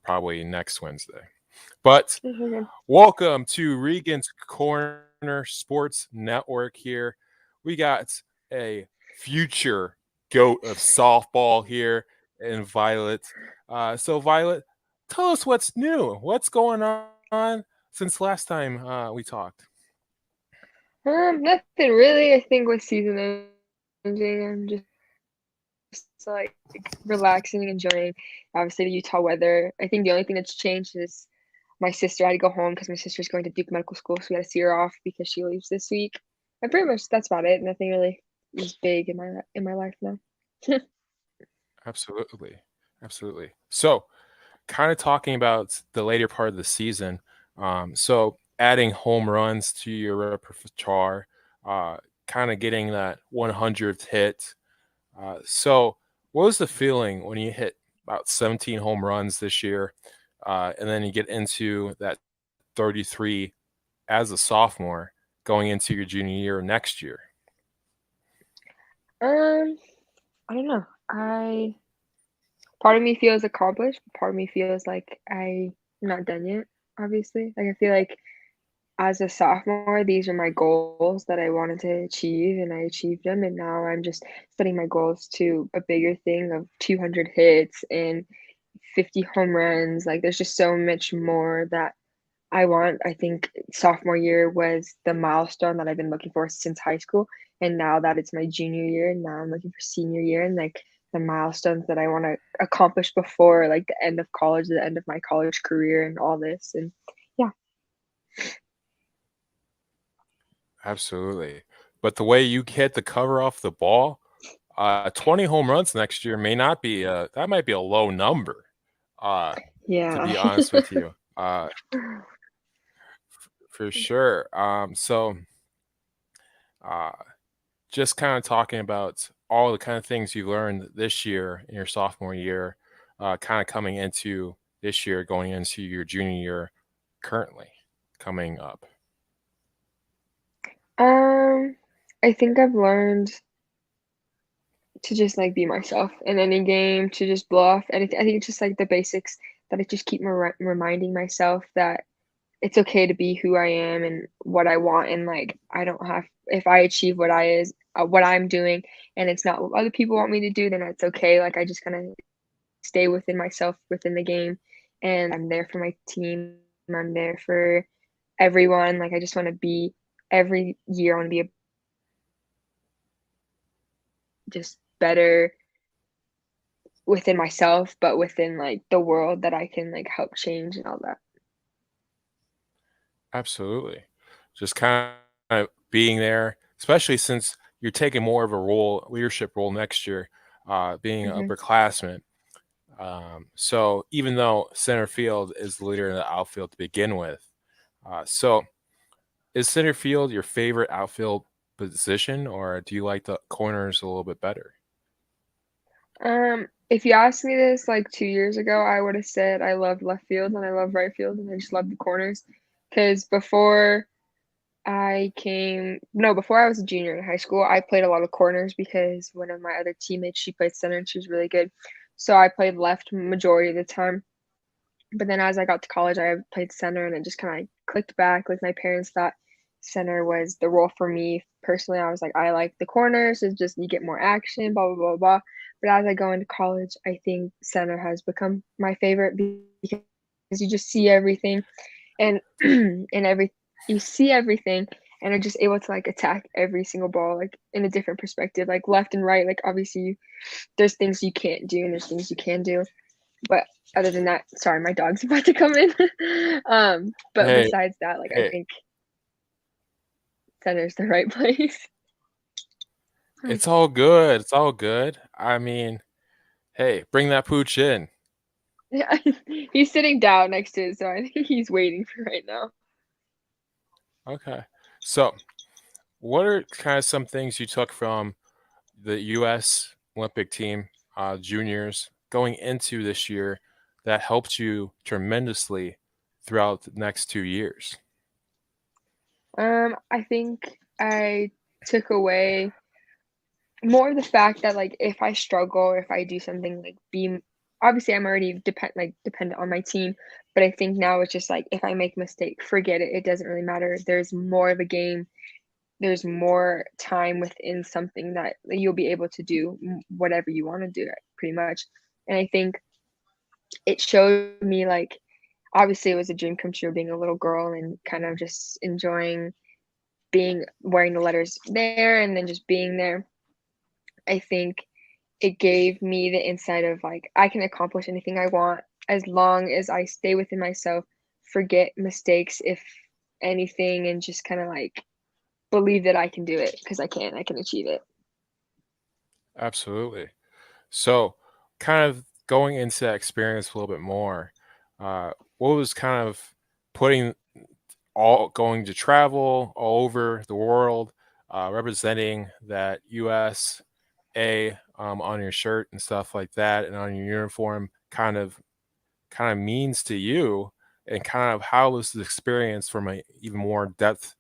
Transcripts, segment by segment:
probably next Wednesday. But Mhm. welcome to Regan's Corner Sports Network here. We got a future GOAT of softball here in Violet. So, Violet, tell us what's new. What's going on since last time we talked? Nothing really. I think with season ending, I'm just like relaxing and enjoying obviously the Utah weather. I think the only thing that's changed is my sister had to go home because my sister's going to Duke Medical School, so we had to see her off because she leaves this week. And pretty much that's about it. Nothing really is big in my life now. Absolutely. Absolutely. So, kind of talking about the later part of the season. So adding home runs to your repertoire, uh, kind of getting that 100th hit. So what was the feeling when you hit about 17 home runs this year, and then you get into that 33 as a sophomore going into your junior year next year? Um, I don't know. I Part of me feels accomplished, part of me feels like I'm not done yet, obviously. Like I feel like as a sophomore, these are my goals that I wanted to achieve, and I achieved them. And now I'm just setting my goals to a bigger thing of 200 hits and 50 home runs. Like, there's just so much more that I want. I think sophomore year was the milestone that I've been looking for since high school. And now that it's my junior year, now I'm looking for senior year and like the milestones that I want to accomplish before like the end of college, the end of my college career, and all this. And yeah. Absolutely. But the way you hit the cover off the ball, 20 home runs next year may not be that might be a low number, uh, to Yeah. be honest with you, for sure. Uh, just kind of talking about all the kind of things you learned this year in your sophomore year, kind of coming into this year, going into your junior year currently coming up. Um, I think I've learned to just like be myself in any game, to just bluff. And I think it's just like the basics that I just keep reminding myself that it's okay to be who I am and what I want. And like, I don't have, if I achieve what I'm doing and it's not what other people want me to do, then it's okay. Like, I just kind of stay within myself within the game. And I'm there for my team. I'm there for everyone. Like, I just want to be every year, I want to be just better within myself, but within like the world that I can like help change and all that. Absolutely. Just kind of being there, especially since you're taking more of a leadership role next year, being an Hmm. upperclassman. So even though center field is the leader in the outfield to begin with, so is center field your favorite outfield position, or do you like the corners a little bit better? If you asked me this like 2 years ago, I would have said I love left field and I love right field and I just love the corners. Because before I was a junior in high school, I played a lot of corners because one of my other teammates, she played center and she was really good. So I played left majority of the time. But then as I got to college, I played center and it just kind of clicked back. Like my parents thought center was the role for me. Personally, I was like, I like the corners. It's just you get more action, blah, blah, blah, blah. But as I go into college, I think center has become my favorite because you just see everything and and you see everything and are just able to like attack every single ball like in a different perspective, like left and right. Like obviously there's things you can't do and there's things you can do. But other than that, sorry, my dog's about to come in. But Hey, besides that, like I hey, think center's the right place. Hi. it's all good. It's all good. I mean, hey, bring that pooch in. Yeah, he's sitting down next to it, so I think he's waiting for right now. Okay. So, what are kind of some things you took from the U.S. Olympic team, juniors, going into this year that helped you tremendously throughout the next 2 years? I think I took away more of the fact that like if I struggle or if I do something like be obviously I'm already dependent on my team, but I think now it's just like if I make a mistake, forget it. It doesn't really matter. There's more of a game. There's more time within something that you'll be able to do whatever you want to do, pretty much. And I think it showed me like obviously it was a dream come true being a little girl and kind of just enjoying being wearing the letters there and then just being there. I think it gave me the insight of like I can accomplish anything I want as long as I stay within myself, forget mistakes if anything, and just kind of like believe that I can do it because I can achieve it. Absolutely. So, kind of going into that experience a little bit more, what was kind of putting all going to travel all over the world, representing that USA on your shirt and stuff like that, and on your uniform, kind of means to you, and kind of how was the experience from a even more depth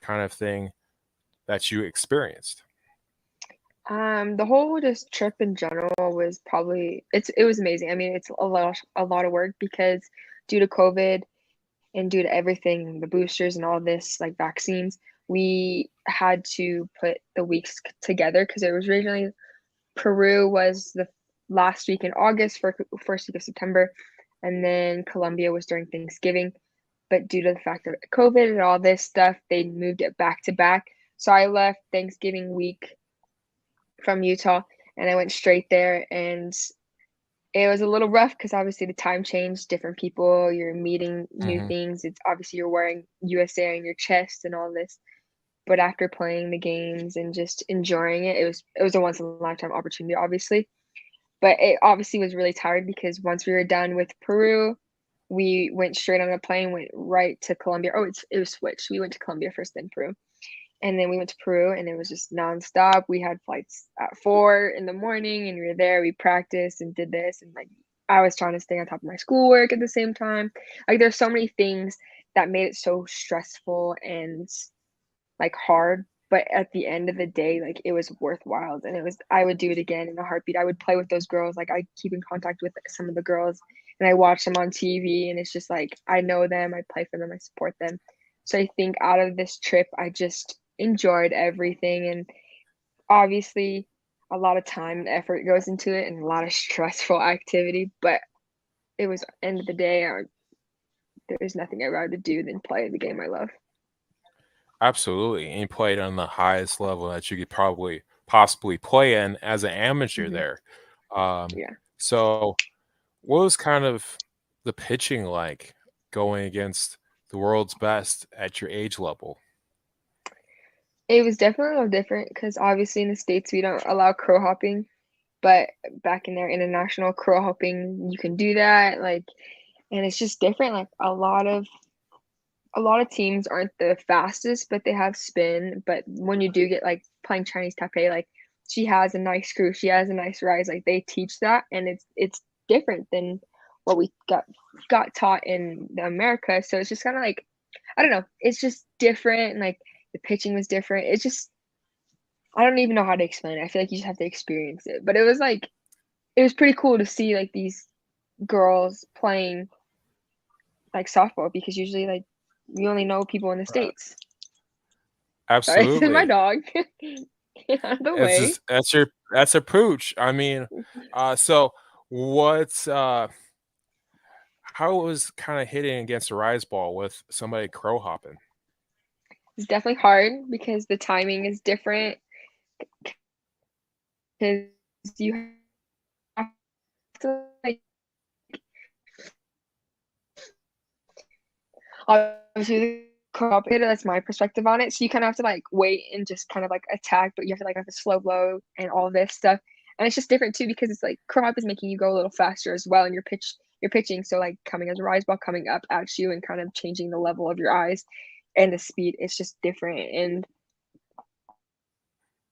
kind of thing that you experienced? The whole just trip in general was probably it was amazing. I mean, it's a lot of work because due to COVID and due to everything, the boosters and all this, like vaccines, we had to put the weeks together because it was originally Peru was the last week in August for first week of September, and then Colombia was during Thanksgiving. But due to the fact of COVID and all this stuff, they moved it back to back. So I left Thanksgiving week from Utah and I went straight there, and it was a little rough because obviously the time changed, different people, you're meeting new Hmm. things. It's obviously you're wearing USA on your chest and all this. But after playing the games and just enjoying it, it was a once in a lifetime opportunity, obviously. But it obviously was really tired because once we were done with Peru, we went straight on a plane, went right to Colombia. Oh, it was switched. We went to Colombia first, then Peru. And then we went to Peru and it was just nonstop. We had flights at 4 in the morning and we were there. We practiced and did this. And like I was trying to stay on top of my schoolwork at the same time. Like there's so many things that made it so stressful and like hard. But at the end of the day, like it was worthwhile. And I would do it again in a heartbeat. I would play with those girls. Like I keep in contact with some of the girls and I watch them on TV. And it's just like I know them, I play for them, I support them. So I think out of this trip, I just enjoyed everything. And obviously, a lot of time and effort goes into it and a lot of stressful activity. But it was, end of the day, there's nothing I'd rather do than play the game I love. Absolutely, and you played on the highest level that you could probably possibly play in as an amateur Hmm. there. Um, Yeah. so, what was kind of the pitching like going against the world's best at your age level? It was definitely a little different because obviously in the States we don't allow crow hopping, but back in their international crow hopping, you can do that. Like, and it's just different. Like a lot of teams aren't the fastest, but they have spin. But when you do get like playing Chinese Taipei, like she has a nice screw, she has a nice rise. Like they teach that, and it's different than what we got taught in America. So it's just kind of like I don't know. It's just different, and like the pitching was different. It's just I don't even know how to explain it. I feel like you just have to experience it. But it was like it was pretty cool to see like these girls playing like softball because usually like we only know people in the States. Sorry, this is my Absolutely. dog. Get out of the It's way. just that's a pooch. I mean, so what's how it was kind of hitting against a rise ball with somebody crow hopping? It's definitely hard because the timing is different because you have to like obviously co-op it, that's my perspective on it. So you kind of have to like wait and just kind of like attack, but you have a slow blow and all this stuff. And it's just different too because it's like co-op is making you go a little faster as well, and you're pitching, so like coming as a rise ball coming up at you and kind of changing the level of your eyes and the speed. It's just different, and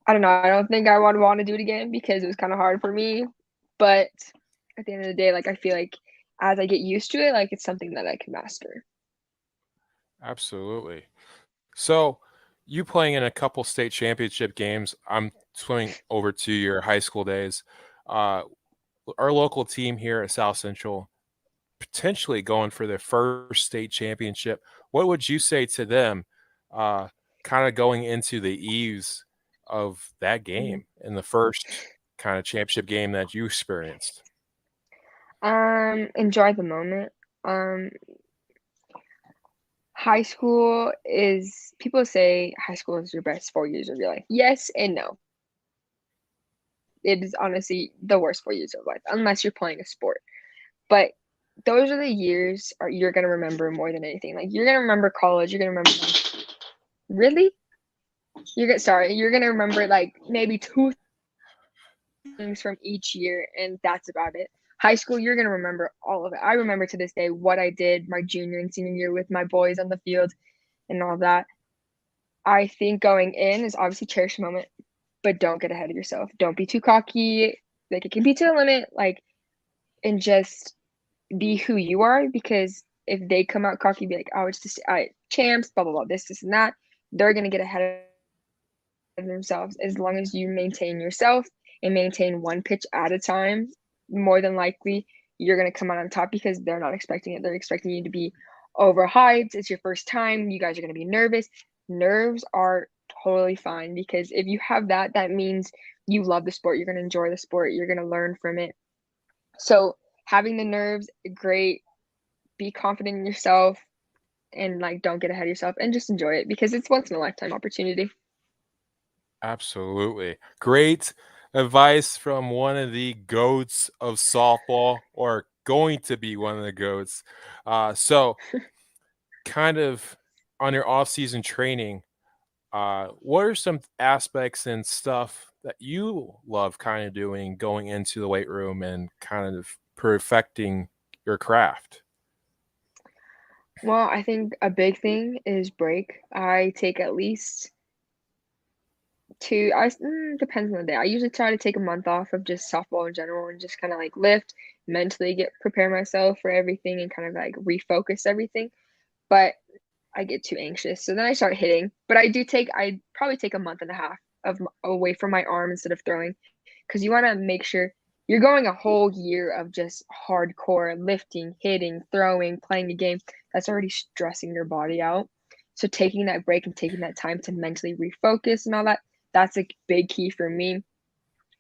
I don't know. I don't think I would want to do it again because it was kind of hard for me. But at the end of the day, like I feel like as I get used to it, like it's something that I can master. Absolutely. So, you playing in a couple state championship games, I'm swimming over to your high school days. Uh, our local team here at South Central potentially going for their first state championship. What would you say to them, uh, kind of going into the eves of that Mhm. game in the first kind of championship game that you experienced? Enjoy the moment. Um, High school is people say high school is your best 4 years of your life. Yes and no. It is honestly the worst 4 years of life, unless you're playing a sport. But those are the years you're gonna remember more than anything. Like, you're gonna remember college, you're gonna remember like really? You're gonna remember, like, maybe 2 things from each year, and that's about it. High school, you're gonna remember all of it. I remember to this day what I did my junior and senior year with my boys on the field and all that. I think going in is obviously cherish the moment, but don't get ahead of yourself. Don't be too cocky. Like, it can be to the limit, like, and just be who you are, because if they come out cocky, be like, "Oh, it's just champs, blah blah blah, this and that," they're gonna get ahead of themselves. As long as you maintain yourself and maintain one pitch at a time, more than likely you're gonna come out on top because they're not expecting it. They're expecting you to be overhyped. It's your first time. You guys are gonna be nervous. Nerves are totally fine because if you have that, that means you love the sport. You're gonna enjoy the sport. You're gonna learn from it. So having the nerves, great. Be confident in yourself and like don't get ahead of yourself and just enjoy it because it's once in a lifetime opportunity. Absolutely. Great advice from one of the goats of softball, or going to be one of the goats. So kind of on your off-season training, what are some aspects and stuff that you love kind of doing going into the weight room and kind of perfecting your craft? Well, I think a big thing is break. I take at least depends on the day. I usually try to take a month off of just softball in general and just kind of like lift, mentally get prepare myself for everything and kind of like refocus everything. But I get too anxious, so then I start hitting. But I probably take a month and a half away from my arm instead of throwing, because you want to make sure you're going a whole year of just hardcore lifting, hitting, throwing, playing a game that's already stressing your body out. So taking that break and taking that time to mentally refocus and all that, that's a big key for me.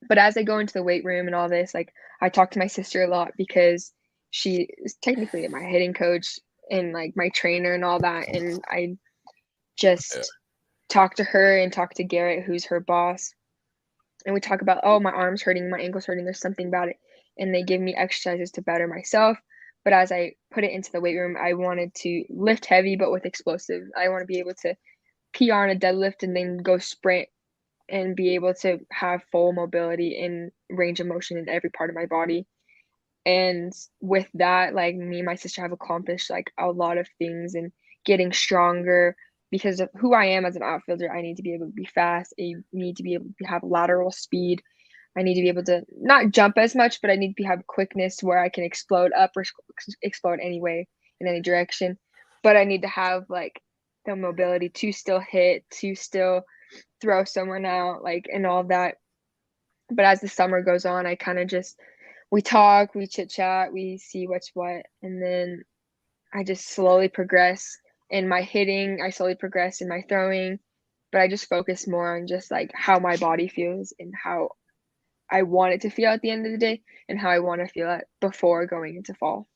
But as I go into the weight room and all this, like, I talk to my sister a lot because she is technically my hitting coach and like my trainer and all that. And I Yeah, just talk to her and talk to Garrett, who's her boss, and we talk about, oh, my arm's hurting, my ankle's hurting, there's something about it. And they give me exercises to better myself. But as I put it into the weight room, I wanted to lift heavy, but with explosive. I want to be able to PR on a deadlift and then go sprint and be able to have full mobility and range of motion in every part of my body. And with that, like, me and my sister have accomplished like a lot of things and getting stronger because of who I am as an outfielder. I need to be able to be fast. I need to be able to have lateral speed. I need to be able to not jump as much, but I need to have quickness where I can explode up or explode anyway in any direction. But I need to have like the mobility to still hit, to still throw someone out, like, and all that. But as the summer goes on, I kind of just we talk, we chit chat, we see what's what, and then I just slowly progress in my hitting. I slowly progress in my throwing, but I just focus more on just like how my body feels and how I want it to feel at the end of the day and how I want to feel it before going into fall.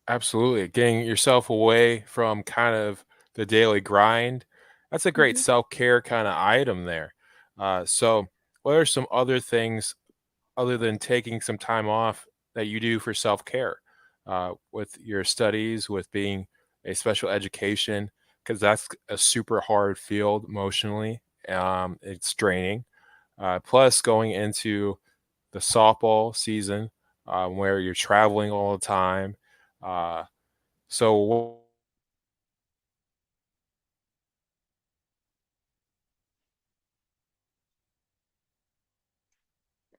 absolutely. Getting yourself away from kind of the daily grind. That's a great Mhm. self-care kind of item there. So what are some other things other than taking some time off that you do for self-care, with your studies, with being a special education? Because that's a super hard field emotionally. It's draining. Plus, going into the softball season, where you're traveling all the time. Uh, so,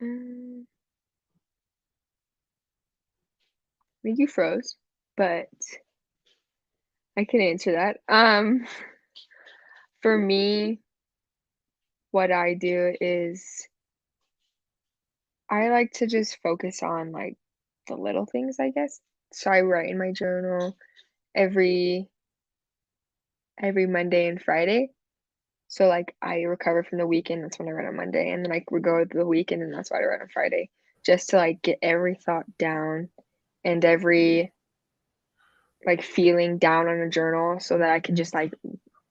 Mm, I think you froze, but I can answer that. For me, what I do is I like to just focus on, like, the little things, I guess. So I write in my journal every every Monday and Friday. So, like, I recover from the weekend, that's when I write on Monday, and then I would go to the weekend, and that's why I write on Friday, just to, like, get every thought down and every, like, feeling down on a journal so that I can just, like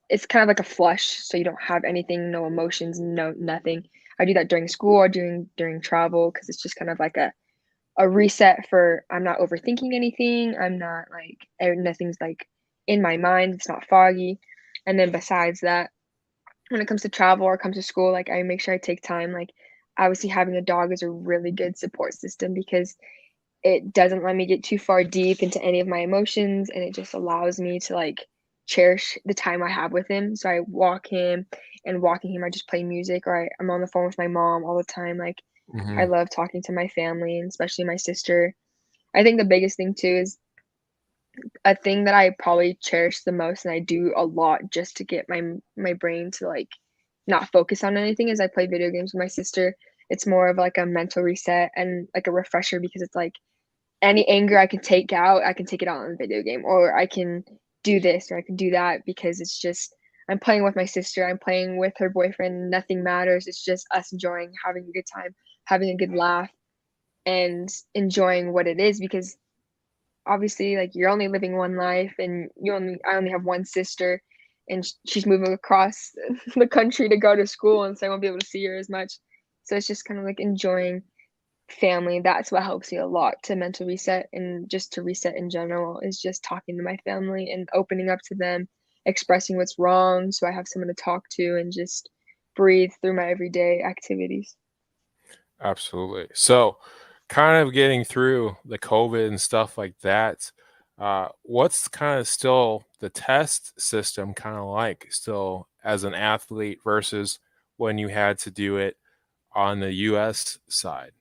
it's kind of like a flush, so you don't have anything, no emotions, no nothing. I do that during school or during travel because it's just kind of like a reset for I'm not overthinking anything, I'm not, like nothing's, like, in my mind, it's not foggy, and then besides that, when it comes to travel or comes to school, like, I make sure I take time, like, obviously, having a dog is a really good support system because it doesn't let me get too far deep into any of my emotions, and it just allows me to, like, cherish the time I have with him. So I walk him, and walking him, I just play music, or I'm on the phone with my mom all the time, like, I Mhm. love talking to my family, and especially my sister. I think the biggest thing too is a thing that I probably cherish the most, and I do a lot just to get my brain to, like, not focus on anything is I play video games with my sister. It's more of, like, a mental reset and, like, a refresher because it's, like, any anger I can take out, I can take it out on the video game, or I can do this or I can do that because it's just I'm playing with my sister, I'm playing with her boyfriend, nothing matters. It's just us enjoying having a good time, having a good laugh, and enjoying what it is because obviously, like, you're only living one life and I only have one sister and she's moving across the country to go to school, and so I won't be able to see her as much. So it's just kind of like enjoying family. That's what helps me a lot to mental reset and just to reset in general is just talking to my family and opening up to them, expressing what's wrong so I have someone to talk to and just breathe through my everyday activities. Absolutely. So, kind of getting through the COVID and stuff like that, what's kind of still the test system kind of like still as an athlete versus when you had to do it on the US side?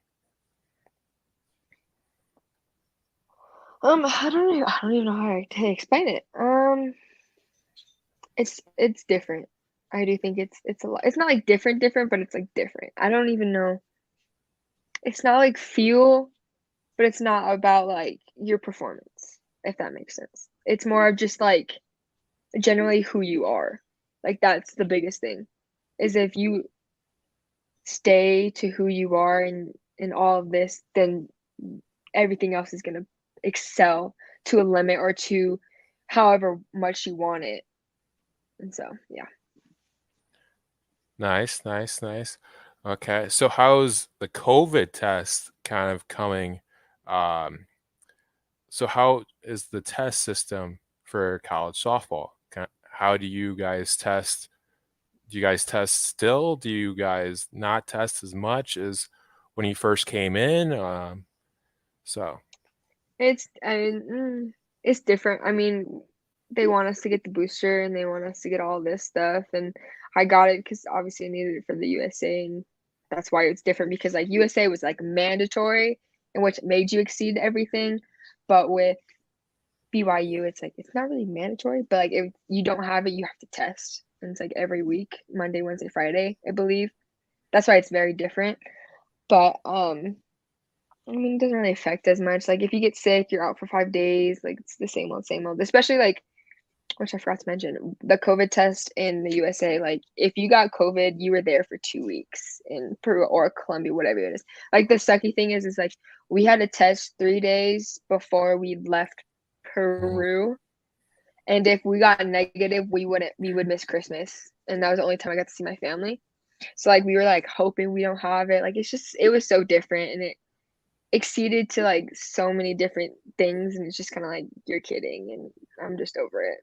I don't even know how to explain it. It's different. I do think it's a lot. It's not like different, but it's like different. I don't even know. It's not like feel, but it's not about like your performance, if that makes sense. It's more of just like generally who you are. Like that's the biggest thing. Is if you stay to who you are in all of this, then everything else is gonna excel to a limit or to however much you want it. And so, yeah. Nice, nice, nice. Okay. So how's the COVID test kind of coming? Um, so how is the test system for college softball? How do you guys test? Do you guys test still? Do you guys not test as much as when you first came in? So It's I mean, it's different. I mean, they want us to get the booster and they want us to get all this stuff, and I got it because obviously I needed it for the USA, and that's why it's different because like USA was like mandatory in which made you exceed everything, but with BYU, it's like it's not really mandatory, but like if you don't have it, you have to test, and it's like every week, Monday, Wednesday, Friday, I believe. That's why it's very different. But I mean, it doesn't really affect as much. Like, if you get sick, you're out for 5 days, like, it's the same old, same old. Especially, like which I forgot to mention, the COVID test in the USA, like, if you got COVID, you were there for 2 weeks in Peru or Colombia, whatever it is. Like, the sucky thing is, like, we had to test 3 days before we left mhm. Peru, and if we got negative, we would miss Christmas, and that was the only time I got to see my family. So, like, we were, like, hoping we don't have it. Like, it's just it was so different, and it exceeded to, like, so many different things, and it's just kinda like, "You're kidding," and I'm just over it.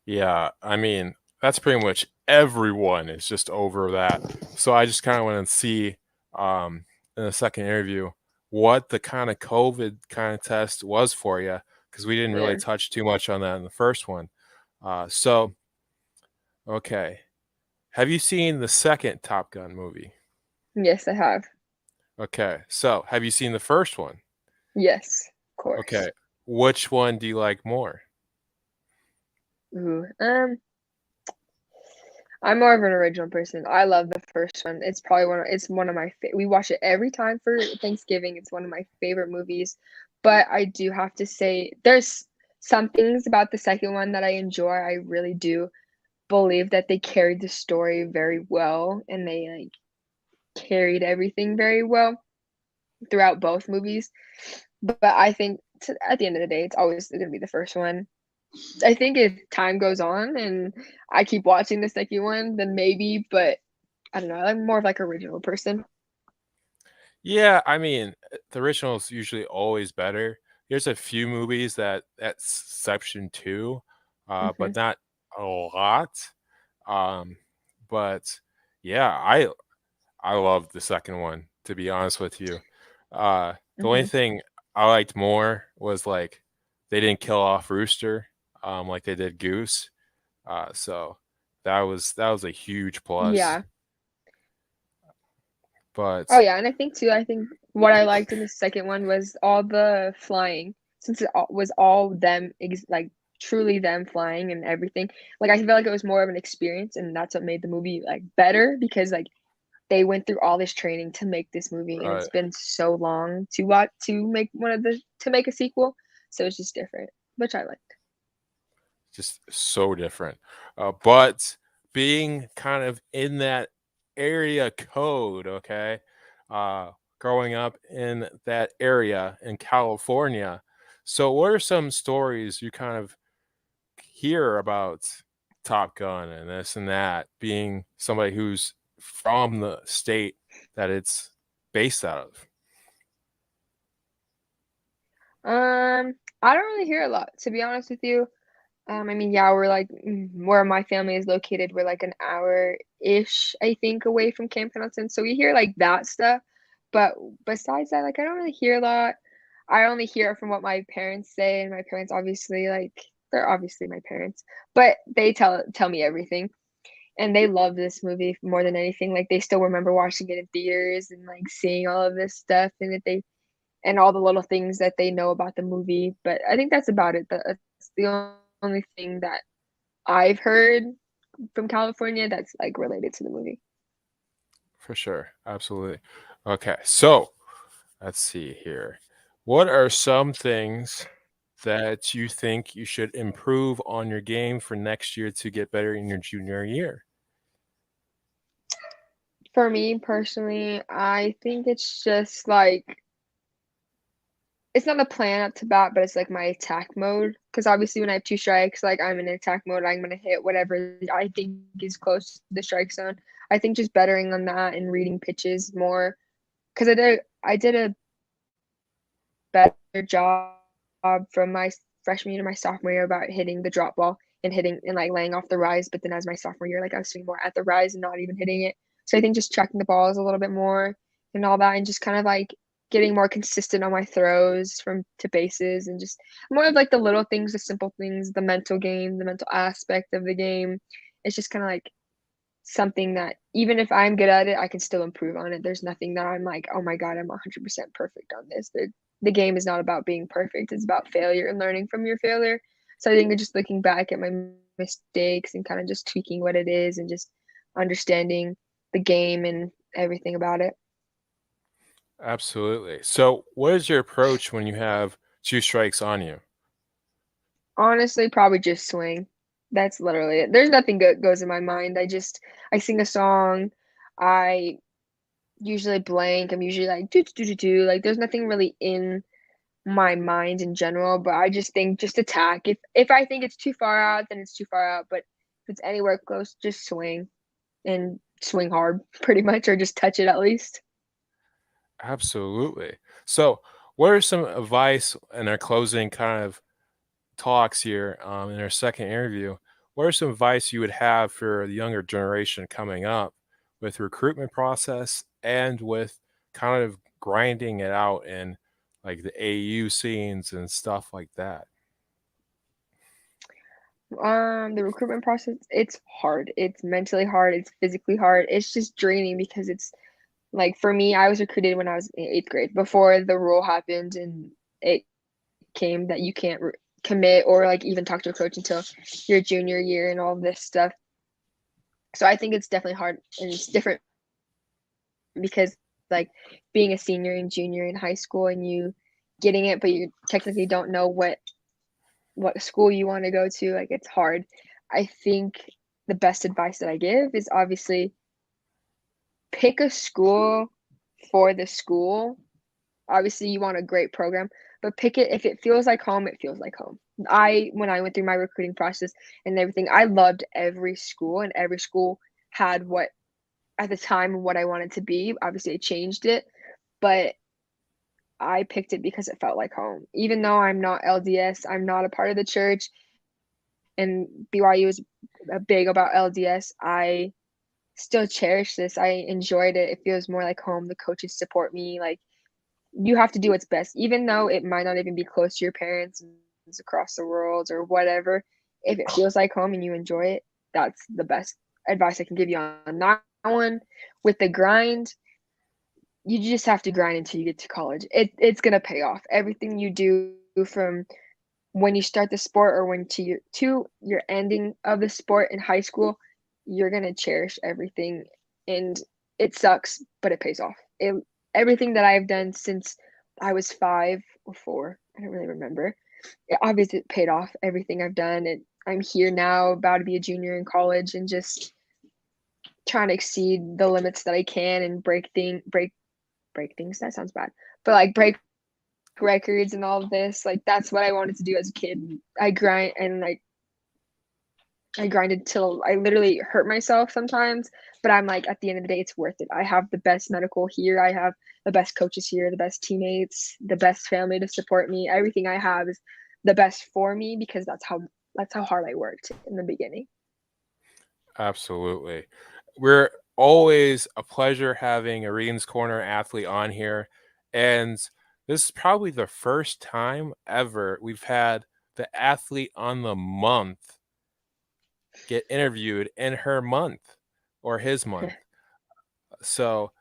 Yeah, I mean, that's pretty much everyone is just over that. So I just kind of want to see in the second interview what the kind of COVID kind of test was for you because we didn't really Yeah. touch too much on that in the first one. So okay, have you seen the second Top Gun movie? Yes, I have. Okay, so have you seen the first one? Yes, of course. Okay, which one do you like more? Ooh, I'm more of an original person. I love the first one. It's probably it's one of my we watch it every time for Thanksgiving. It's one of my favorite movies. But I do have to say there's some things about the second one that I enjoy. I really do believe that they carried the story very well and they like carried everything very well throughout both movies. But I think at the end of the day, it's always going to be the first one. I think if time goes on and I keep watching the second one, then maybe, but I don't know. I'm more of like original person. Yeah, I mean, the original is usually always better. There's a few movies that's exception to, but Hmm. not a lot. Um, but yeah, I love the second one, to be honest with you. The only Hmm. thing I liked more was like they didn't kill off Rooster, like they did Goose. So that was a huge plus. Yeah. Oh But yeah, and I think too. I think what I liked in the second one was all the flying, since was all them, like truly them flying and everything. Like I feel like it was more of an experience, and that's what made the movie like better because like they went through all this training to make this movie, and it's been so long to watch to make to make a sequel, so it's just different, which I liked. just so different. But being kind of in that area code, okay, uh, growing up in that area in California. So, what are some stories you kind of hear about Top Gun and this and that, being somebody who's from the state that it's based out of? I don't really hear a lot, to be honest with you. I mean, yeah, we're like where my family is located, we're like an hour-ish, I think, away from Camp Pendleton. So we hear like that stuff. But besides that, like I don't really hear a lot. I only hear from what my parents say, and my parents obviously like they're obviously my parents, but they tell me everything. And they love this movie more than anything. Like they still remember watching it in theaters and like seeing all of this stuff and that they and all the little things that they know about the movie. But I think that's about it. That's the only thing that I've heard from California that's like related to the movie. For sure. Absolutely. Okay. So, let's see here. What are some things that you think you should improve on your game for next year to get better in your junior year? For me personally, I think it's just like it's not a plan up to bat, but it's like my attack mode. Because obviously, when I have two strikes, like I'm in attack mode, I'm gonna hit whatever I think is close to the strike zone. I think just bettering on that and reading pitches more. Because I did a better job from my freshman year to my sophomore year about hitting the drop ball and hitting and like laying off the rise. But then as my sophomore year, like I was swinging more at the rise and not even hitting it. So I think just tracking the balls a little bit more and all that, and just kind of like getting more consistent on my throws from to bases and just more of like the little things, the simple things, the mental game, the mental aspect of the game. It's just kind of like something that even if I'm good at it, I can still improve on it. There's nothing that I'm like, "Oh my god, I'm 100% perfect on this." The game is not about being perfect, it's about failure and learning from your failure. So I think that just looking back at my mistakes and kinda just tweaking what it is and just understanding the game and everything about it. Absolutely. So, what is your approach when you have two strikes on you? Honestly, probably just swing. That's literally it. There's nothing good goes in my mind. I sing a song, I usually blank, I'm usually like, "Do, do, do, do," like, there's nothing really in my mind in general, but I just think just attack. If I think it's too far out, then it's too far out, but if it's anywhere close, just swing and swing hard pretty much or just touch it at least. Absolutely. So, what are some advice in our closing kind of talks here in our second interview? What are some advice you would have for the younger generation coming up with recruitment process and with kind of grinding it out in like the AU scenes and stuff like that? The recruitment process, it's hard. It's mentally hard, it's physically hard. It's just draining because it's like for me, I was recruited when I was in 8th grade before the rule happened and it came that you can't commit or like even talk to a coach until your junior year and all this stuff. So I think it's definitely hard and it's different because like being a senior and junior in high school and you getting it, but you technically don't know what school you want to go to, like it's hard. I think the best advice that I give is obviously pick a school for the school. Obviously, you want a great program, but pick it if it feels like home, it feels like home. When I went through my recruiting process and everything, I loved every school, and every school had what at the time what I wanted to be. Obviously, I changed it, but I picked it because it felt like home. Even though I'm not LDS, I'm not a part of the church, and BYU is big about LDS. I still cherish this. I enjoyed it. It feels more like home. The coaches support me. Like you have to do what's best, even though it might not even be close to your parents across the world or whatever. If it feels like home and you enjoy it, that's the best advice I can give you on that one. With the grind, you just have to grind until you get to college. It's gonna pay off. Everything you do from when you start the sport or when to your ending of the sport in high school, you're gonna cherish everything, and it sucks, but it pays off. Everything that I've done since I was 5 or 4, I don't really remember. It obviously paid off. Everything I've done, and I'm here now, about to be a junior in college, and just trying to exceed the limits that I can and break things. That sounds bad, but like break records and all of this. Like that's what I wanted to do as a kid. I grinded till I literally hurt myself sometimes, but I'm like at the end of the day it's worth it. I have the best medical here. I have the best coaches here, the best teammates, the best family to support me. Everything I have is the best for me because that's how hard I worked in the beginning. Absolutely. We're always a pleasure having a Readings Corner athlete on here. And this is probably the first time ever we've had the athlete on the month get interviewed in her month or his month. So,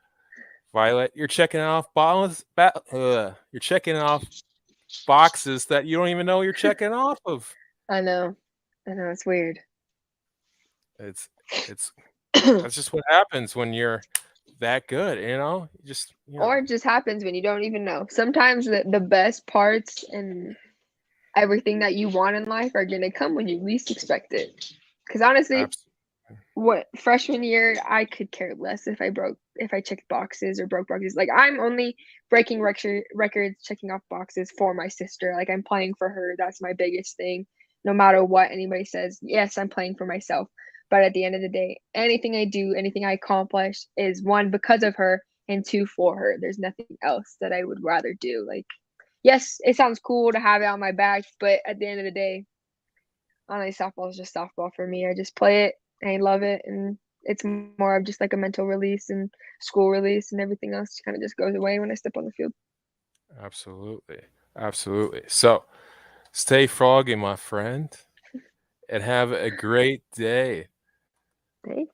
Violet, you're checking off you're checking off boxes that you don't even know you're checking off of. I know. I know it's weird. It's it's that's just what happens when you're that good, you know? Just, Or it just happens when you don't even know. Sometimes the best parts and everything that you want in life are gonna come when you least expect it. Because honestly, abs what freshman year, I could care less if I checked boxes or broke boxes. Like I'm only breaking records, checking off boxes for my sister. Like I'm playing for her. That's my biggest thing. No matter what anybody says, yes, I'm playing for myself. But at the end of the day, anything I do, anything I accomplish is one because of her and two for her. There's nothing else that I would rather do. Like, yes, it sounds cool to have it on my back, but at the end of the day, honestly, softball is just softball for me. I just play it. I love it, and it's more of just like a mental release and school release, and everything else kind of just goes away when I step on the field. Absolutely. Absolutely. So, stay froggy, my friend, and have a great day. Thank